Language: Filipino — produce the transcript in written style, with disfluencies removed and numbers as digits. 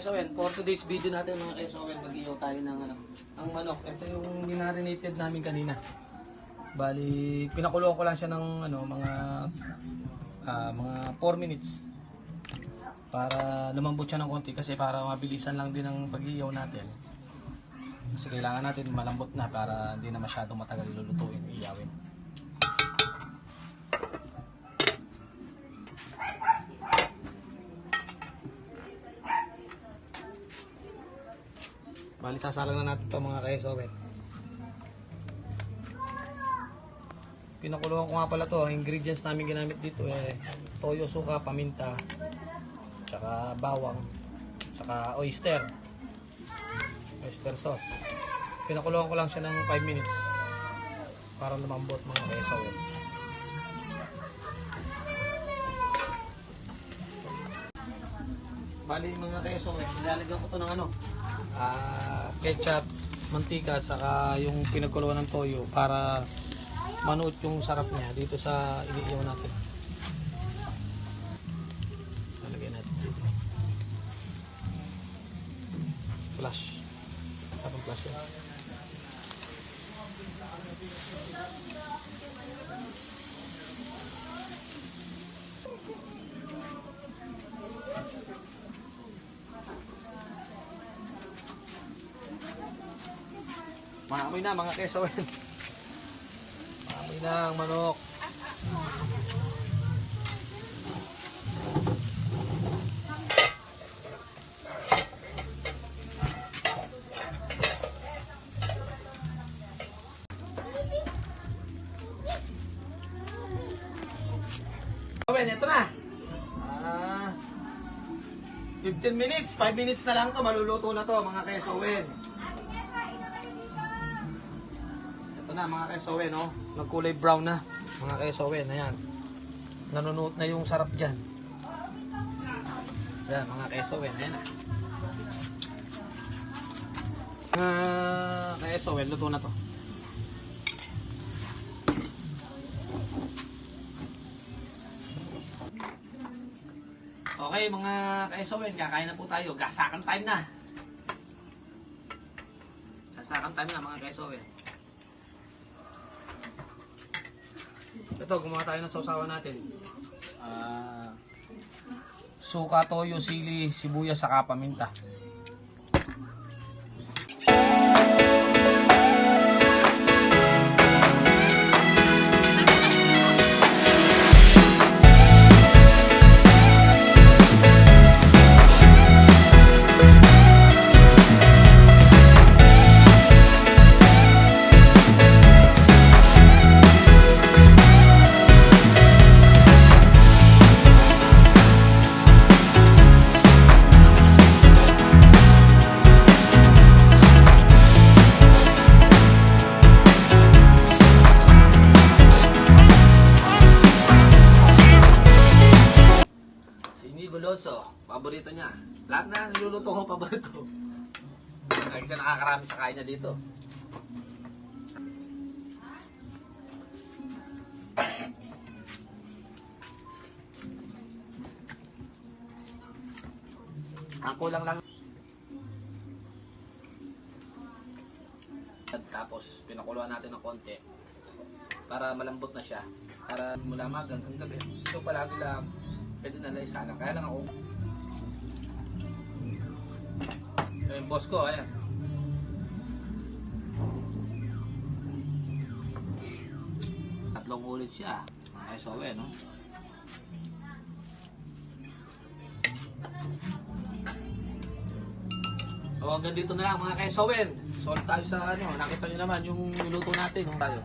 Kesowen, for today's video natin mga Kesowen, mag-iyaw tayo ng ang manok. Ito yung minarinated namin kanina. Bali, pinakuloan ko lang siya ng mga 4 minutes. Para lumambot siya ng konti kasi para mabilisan lang din ang pag-iyaw natin. Kasi kailangan natin malambot na para hindi na masyadong matagal lulutuin, iyawin. Bali, sasalang na natin ito mga Kesowen. Pinakuluan ko nga pala ito. Ang ingredients namin ginamit dito toyo, suka, paminta, tsaka bawang, tsaka oyster sauce. Pinakuluan ko lang siya ng 5 minutes para lumambot mga Kesowen. Bali mga Kesowen, nilalagyan ko ito ng ketchup, mantika, saka yung pinagkuluan ng toyo para manuot yung sarap niya dito sa iniiyaw natin. Lalagyan natin dito. Flash. Tapos flash yan. Maamoy na mga Kesowen. Maamoy na ang manok. Kesowen, ito na. 15 minutes, 5 minutes na lang to, maluluto na to mga Kesowen. Ito na mga Kesowen, oh. Nagkulay brown na mga Kesowen, ayan. Nanunuot na yung sarap dyan. Ayan mga Kesowen, ayan na. Kesowen, luto na to. Okay mga Kesowen, kakain na po tayo. Gasakan time na. Gasakan time na mga Kesowen. Ito, gumawa tayo ng sausawan natin. Suka, toyo, sili, sibuyas, saka paminta. Goloso, paborito niya. Lahat na niluluto ko paborito. Lagi siya nakakarami sa kain niya dito. Ang kulang lang. Tapos pinakuluan natin ng konti para malambot na siya. Para mula magang hanggang gabi. Ito palagi lang. Pwede na lang isa lang. Kaya lang ako. Yung boss ko, ayan. Tatlong ulit siya. Ay, so no? So, hanggang dito na lang mga Kesowen. Solve tayo sa nakita nyo naman yung niluto natin. Tayo.